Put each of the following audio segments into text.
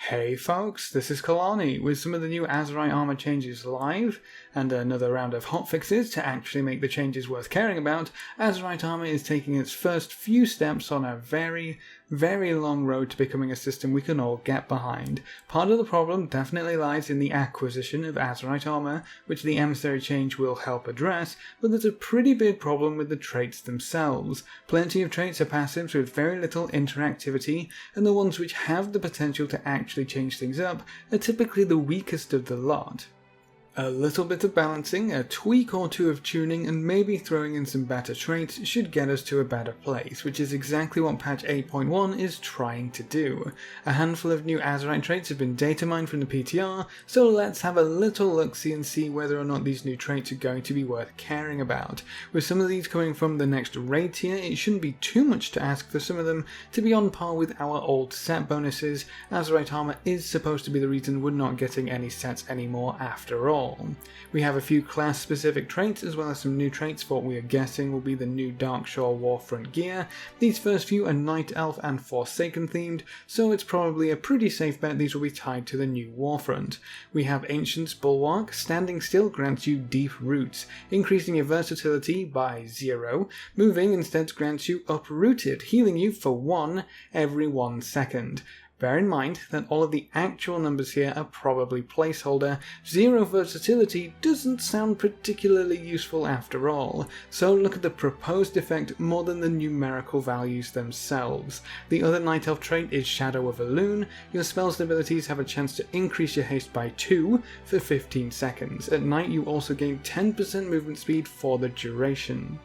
Hey folks, this is Kelani with some of the new Azerite armor changes live, and another round of hotfixes to actually make the changes worth caring about. Azerite armor is taking its first few steps on a very long road to becoming a system we can all get behind. Part of the problem definitely lies in the acquisition of Azerite armor, which the emissary change will help address, but there's a pretty big problem with the traits themselves. Plenty of traits are passives with very little interactivity, and the ones which have the potential to actually change things up are typically the weakest of the lot. A little bit of balancing, a tweak or two of tuning, and maybe throwing in some better traits should get us to a better place, which is exactly what patch 8.1 is trying to do. A handful of new Azerite traits have been datamined from the PTR, so let's have a little look-see and see whether or not these new traits are going to be worth caring about. With some of these coming from the next raid tier, it shouldn't be too much to ask for some of them to be on par with our old set bonuses. Azerite armor is supposed to be the reason we're not getting any sets anymore after all. We have a few class-specific traits as well as some new traits for what we are guessing will be the new Darkshore Warfront gear. These first few are Night Elf and Forsaken themed, so it's probably a pretty safe bet these will be tied to the new Warfront. We have Ancient's Bulwark. Standing still grants you deep roots, increasing your versatility by 0. Moving instead grants you uprooted, healing you for 1 every 1 second. Bear in mind that all of the actual numbers here are probably placeholder. 0 versatility doesn't sound particularly useful after all, so look at the proposed effect more than the numerical values themselves. The other Night Elf trait is Shadow of Elune. Your spells and abilities have a chance to increase your haste by 2 for 15 seconds. At night you also gain 10% movement speed for the duration.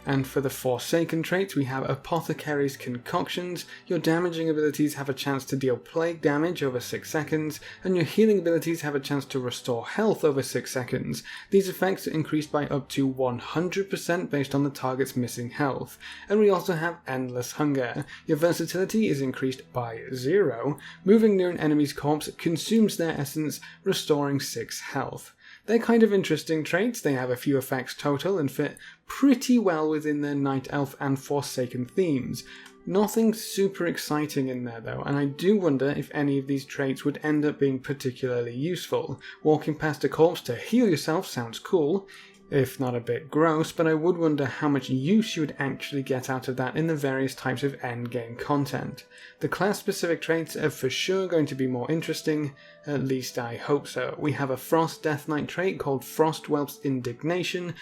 And for the Forsaken traits, we have Apothecary's Concoctions. Your damaging abilities have a chance to deal plague damage over 6 seconds, and your healing abilities have a chance to restore health over 6 seconds. These effects are increased by up to 100% based on the target's missing health. And we also have Endless Hunger. Your versatility is increased by 0. Moving near an enemy's corpse consumes their essence, restoring 6 health. They're kind of interesting traits. They have a few effects total and fit pretty well within their Night Elf and Forsaken themes. Nothing super exciting in there though, and I do wonder if any of these traits would end up being particularly useful. Walking past a corpse to heal yourself sounds cool, if not a bit gross, but I would wonder how much use you would actually get out of that in the various types of endgame content. The class-specific traits are for sure going to be more interesting, at least I hope so. We have a Frost Death Knight trait called Frostwhelp's Indignation.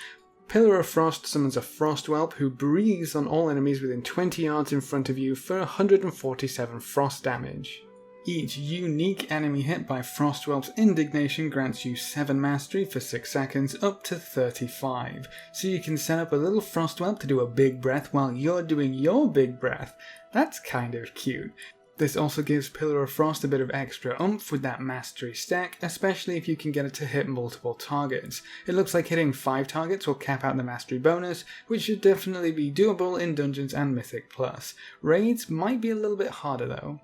Pillar of Frost summons a Frostwhelp who breathes on all enemies within 20 yards in front of you for 147 frost damage. Each unique enemy hit by Frostwhelp's Indignation grants you 7 mastery for 6 seconds up to 35, so you can set up a little Frostwhelp to do a big breath while you're doing your big breath. That's kind of cute. This also gives Pillar of Frost a bit of extra oomph with that mastery stack, especially if you can get it to hit multiple targets. It looks like hitting 5 targets will cap out the mastery bonus, which should definitely be doable in Dungeons and Mythic Plus. Raids might be a little bit harder though.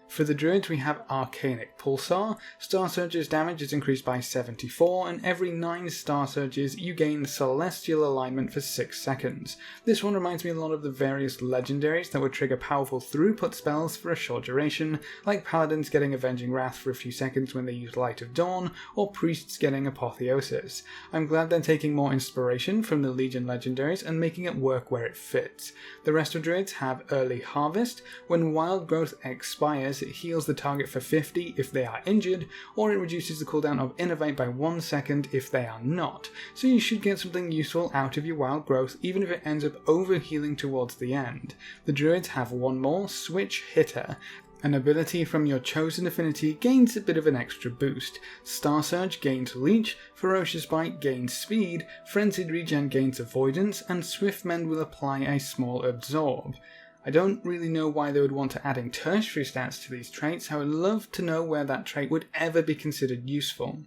For the Druids we have Arcanic Pulsar. Star Surge's damage is increased by 74, and every 9 Star Surges you gain Celestial Alignment for 6 seconds. This one reminds me a lot of the various legendaries that would trigger powerful throughput spells for a short duration, like Paladins getting Avenging Wrath for a few seconds when they use Light of Dawn, or Priests getting Apotheosis. I'm glad they're taking more inspiration from the Legion legendaries and making it work where it fits. The rest of Druids have Early Harvest. When Wild Growth expires, it heals the target for 50 if they are injured, or it reduces the cooldown of Innovate by 1 second if they are not, so you should get something useful out of your Wild Growth even if it ends up overhealing towards the end. The Druids have one more, Switch Hitter. An ability from your chosen affinity gains a bit of an extra boost. Star Surge gains Leech, Ferocious Bite gains Speed, Frenzied Regen gains Avoidance, and Swift Mend will apply a small Absorb. I don't really know why they would want to adding tertiary stats to these traits. I would love to know where that trait would ever be considered useful.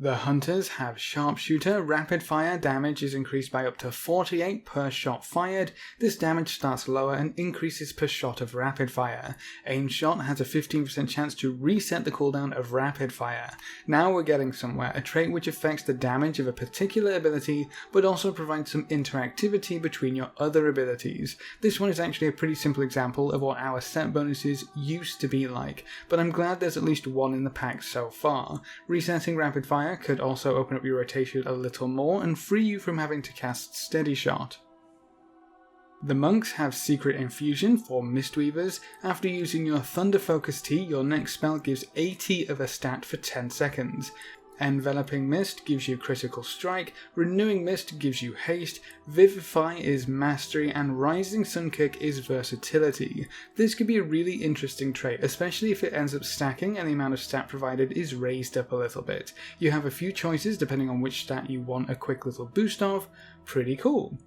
The hunters have sharpshooter. Rapid fire damage is increased by up to 48 per shot fired. This damage starts lower and increases per shot of rapid fire. Aim shot has a 15% chance to reset the cooldown of rapid fire. Now we're getting somewhere, a trait which affects the damage of a particular ability but also provides some interactivity between your other abilities. This one is actually a pretty simple example of what our set bonuses used to be like, but I'm glad there's at least one in the pack so far. Resetting rapid fire could also open up your rotation a little more and free you from having to cast Steady Shot. The monks have Secret Infusion for Mistweavers. After using your Thunder Focus Tea, your next spell gives 80 of a stat for 10 seconds. Enveloping Mist gives you Critical Strike, Renewing Mist gives you Haste, Vivify is Mastery, and Rising Sun Kick is Versatility. This could be a really interesting trait, especially if it ends up stacking and the amount of stat provided is raised up a little bit. You have a few choices depending on which stat you want a quick little boost of. Pretty cool.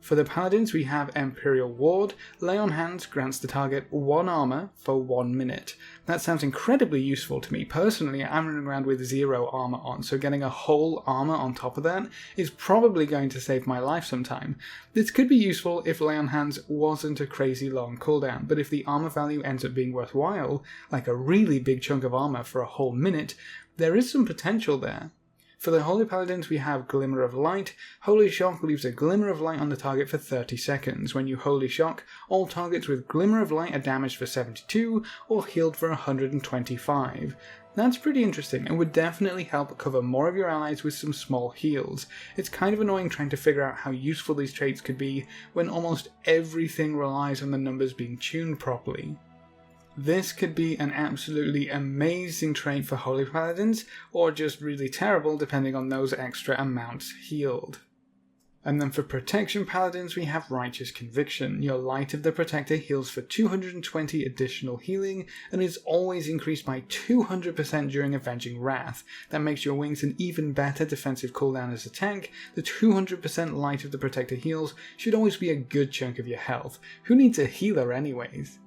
For the Paladins, we have Imperial Ward. Lay on Hands grants the target 1 armor for 1 minute. That sounds incredibly useful to me. Personally, I'm running around with 0 armor on, so getting a whole armor on top of that is probably going to save my life sometime. This could be useful if Lay on Hands wasn't a crazy long cooldown, but if the armor value ends up being worthwhile, like a really big chunk of armor for a whole minute, there is some potential there. For the Holy Paladins, we have Glimmer of Light. Holy Shock leaves a glimmer of light on the target for 30 seconds. When you Holy Shock, all targets with Glimmer of Light are damaged for 72 or healed for 125. That's pretty interesting and would definitely help cover more of your allies with some small heals. It's kind of annoying trying to figure out how useful these traits could be when almost everything relies on the numbers being tuned properly. This could be an absolutely amazing trait for Holy Paladins, or just really terrible depending on those extra amounts healed. And then for Protection Paladins, we have Righteous Conviction. Your Light of the Protector heals for 220 additional healing, and is always increased by 200% during Avenging Wrath. That makes your wings an even better defensive cooldown as a tank. The 200% Light of the Protector heals should always be a good chunk of your health. Who needs a healer anyways?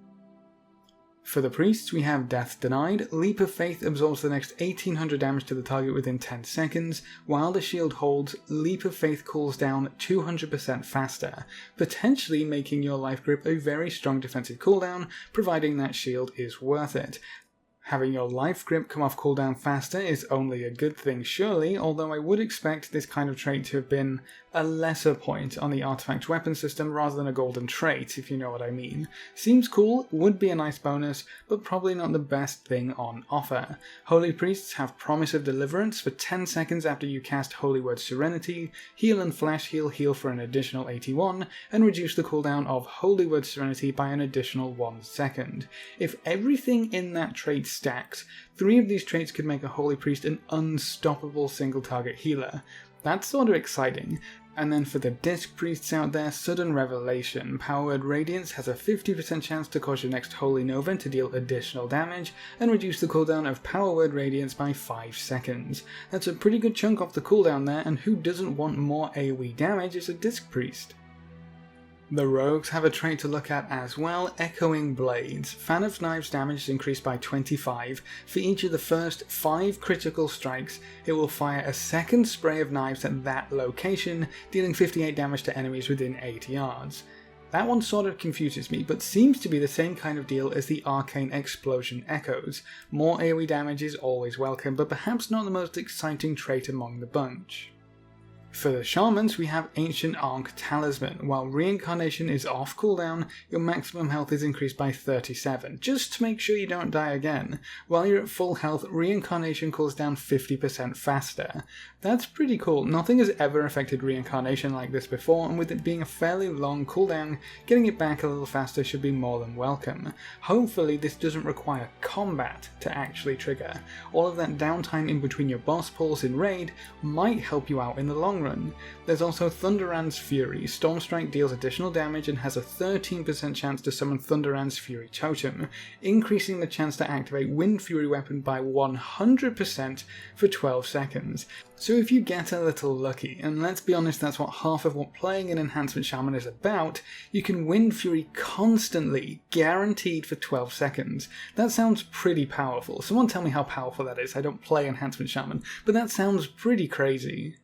For the Priests, we have Death Denied. Leap of Faith absorbs the next 1800 damage to the target within 10 seconds. While the shield holds, Leap of Faith cools down 200% faster, potentially making your life grip a very strong defensive cooldown, providing that shield is worth it. Having your life grip come off cooldown faster is only a good thing surely, although I would expect this kind of trait to have been a lesser point on the artifact weapon system rather than a golden trait, if you know what I mean. Seems cool, would be a nice bonus, but probably not the best thing on offer. Holy Priests have Promise of Deliverance for 10 seconds after you cast Holy Word Serenity, Heal and Flesh heal for an additional 81, and reduce the cooldown of Holy Word Serenity by an additional 1 second. If everything in that trait stacks, 3 of these traits could make a Holy Priest an unstoppable single target healer. That's sort of exciting. And then for the Disc Priests out there, Sudden Revelation. Power Word Radiance has a 50% chance to cause your next Holy Nova to deal additional damage, and reduce the cooldown of Power Word Radiance by 5 seconds. That's a pretty good chunk off the cooldown there, and who doesn't want more AoE damage as a Disc Priest? The Rogues have a trait to look at as well, Echoing Blades. Fan of Knives damage is increased by 25. For each of the first 5 critical strikes, it will fire a second spray of knives at that location, dealing 58 damage to enemies within 8 yards. That one sort of confuses me, but seems to be the same kind of deal as the Arcane Explosion Echoes. More AoE damage is always welcome, but perhaps not the most exciting trait among the bunch. For the Shamans, we have Ancient Arc Talisman. While Reincarnation is off cooldown, your maximum health is increased by 37, just to make sure you don't die again. While you're at full health, Reincarnation cools down 50% faster. That's pretty cool. Nothing has ever affected Reincarnation like this before, and with it being a fairly long cooldown, getting it back a little faster should be more than welcome. Hopefully this doesn't require combat to actually trigger. All of that downtime in between your boss pulls in Raid might help you out in the long run. There's also Thunderand's Fury. Stormstrike deals additional damage and has a 13% chance to summon Thunderand's Fury Totem, increasing the chance to activate Wind Fury weapon by 100% for 12 seconds. So if you get a little lucky, and let's be honest, that's what half of what playing an Enhancement Shaman is about, you can Wind Fury constantly, guaranteed for 12 seconds. That sounds pretty powerful. Someone tell me how powerful that is. I don't play Enhancement Shaman, but that sounds pretty crazy.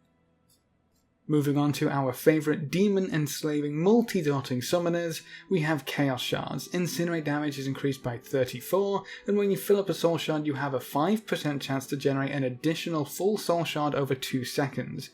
Moving on to our favourite demon-enslaving multi-dotting summoners, we have Chaos Shards. Incinerate damage is increased by 34, and when you fill up a Soul Shard you have a 5% chance to generate an additional full Soul Shard over 2 seconds.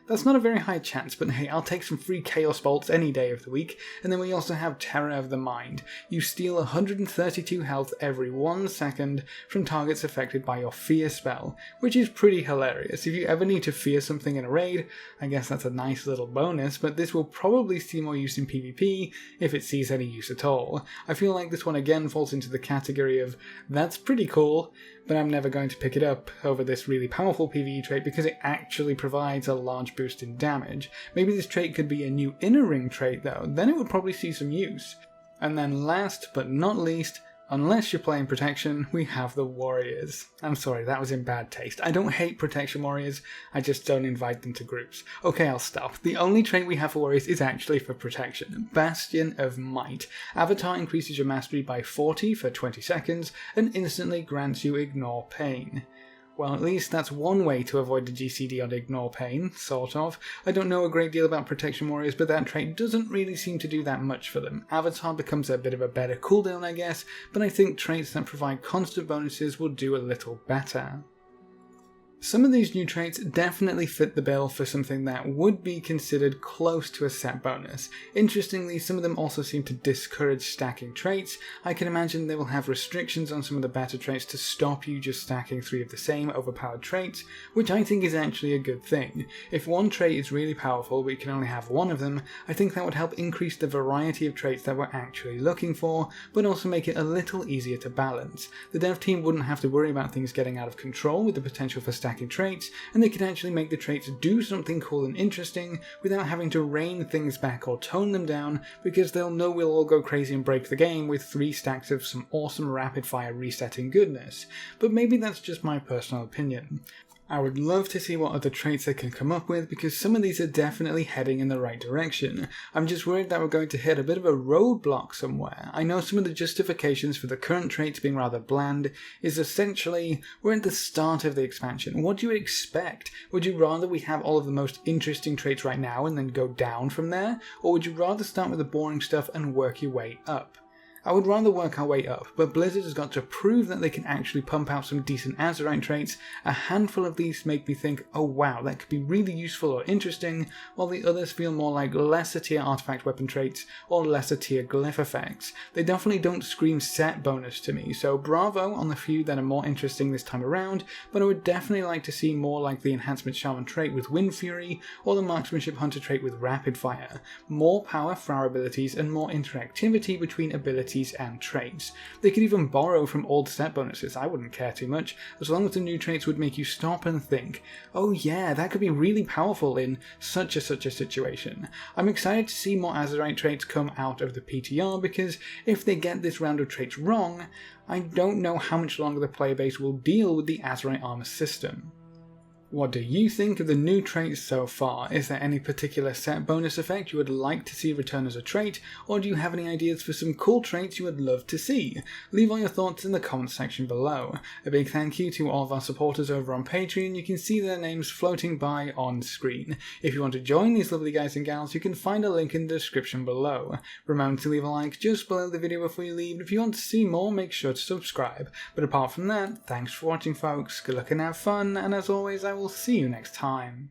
That's not a very high chance, but hey, I'll take some free Chaos Bolts any day of the week. And then we also have Terror of the Mind. You steal 132 health every 1 second from targets affected by your Fear spell, which is pretty hilarious. If you ever need to fear something in a raid, I guess that's a nice little bonus, but this will probably see more use in PvP if it sees any use at all. I feel like this one again falls into the category of, that's pretty cool, but I'm never going to pick it up over this really powerful PvE trait because it actually provides a large boost in damage. Maybe this trait could be a new inner ring trait though, then it would probably see some use. And then last but not least, unless you're playing Protection, we have the Warriors. I'm sorry, that was in bad taste. I don't hate Protection Warriors, I just don't invite them to groups. Okay, I'll stop. The only trait we have for Warriors is actually for Protection. Bastion of Might. Avatar increases your mastery by 40 for 20 seconds and instantly grants you Ignore Pain. Well, at least that's one way to avoid the GCD on Ignore Pain, sort of. I don't know a great deal about Protection Warriors, but that trait doesn't really seem to do that much for them. Avatar becomes a bit of a better cooldown, I guess, but I think traits that provide constant bonuses will do a little better. Some of these new traits definitely fit the bill for something that would be considered close to a set bonus. Interestingly, some of them also seem to discourage stacking traits. I can imagine they will have restrictions on some of the better traits to stop you just stacking 3 of the same overpowered traits, which I think is actually a good thing. If one trait is really powerful but you can only have 1 of them, I think that would help increase the variety of traits that we're actually looking for, but also make it a little easier to balance. The dev team wouldn't have to worry about things getting out of control with the potential for stacking traits, and they can actually make the traits do something cool and interesting without having to rein things back or tone them down, because they'll know we'll all go crazy and break the game with 3 stacks of some awesome rapid fire resetting goodness. But maybe that's just my personal opinion. I would love to see what other traits they can come up with, because some of these are definitely heading in the right direction. I'm just worried that we're going to hit a bit of a roadblock somewhere. I know some of the justifications for the current traits being rather bland is essentially, we're at the start of the expansion. What do you expect? Would you rather we have all of the most interesting traits right now and then go down from there? Or would you rather start with the boring stuff and work your way up? I would rather work our way up, but Blizzard has got to prove that they can actually pump out some decent Azerite traits. A handful of these make me think, oh wow, that could be really useful or interesting, while the others feel more like lesser tier artifact weapon traits or lesser tier glyph effects. They definitely don't scream set bonus to me, so bravo on the few that are more interesting this time around, but I would definitely like to see more like the Enhancement Shaman trait with Wind Fury, or the Marksmanship Hunter trait with Rapid Fire. More power for our abilities and more interactivity between abilities and traits. They could even borrow from old set bonuses, I wouldn't care too much, as long as the new traits would make you stop and think, oh yeah, that could be really powerful in such a situation. I'm excited to see more Azerite traits come out of the PTR, because if they get this round of traits wrong, I don't know how much longer the player base will deal with the Azerite armor system. What do you think of the new traits so far? Is there any particular set bonus effect you would like to see return as a trait, or do you have any ideas for some cool traits you would love to see? Leave all your thoughts in the comments section below. A big thank you to all of our supporters over on Patreon. You can see their names floating by on screen. If you want to join these lovely guys and gals, you can find a link in the description below. Remember to leave a like just below the video before you leave. If you want to see more, make sure to subscribe. But apart from that, thanks for watching folks, good luck and have fun, and as always I will see you next time.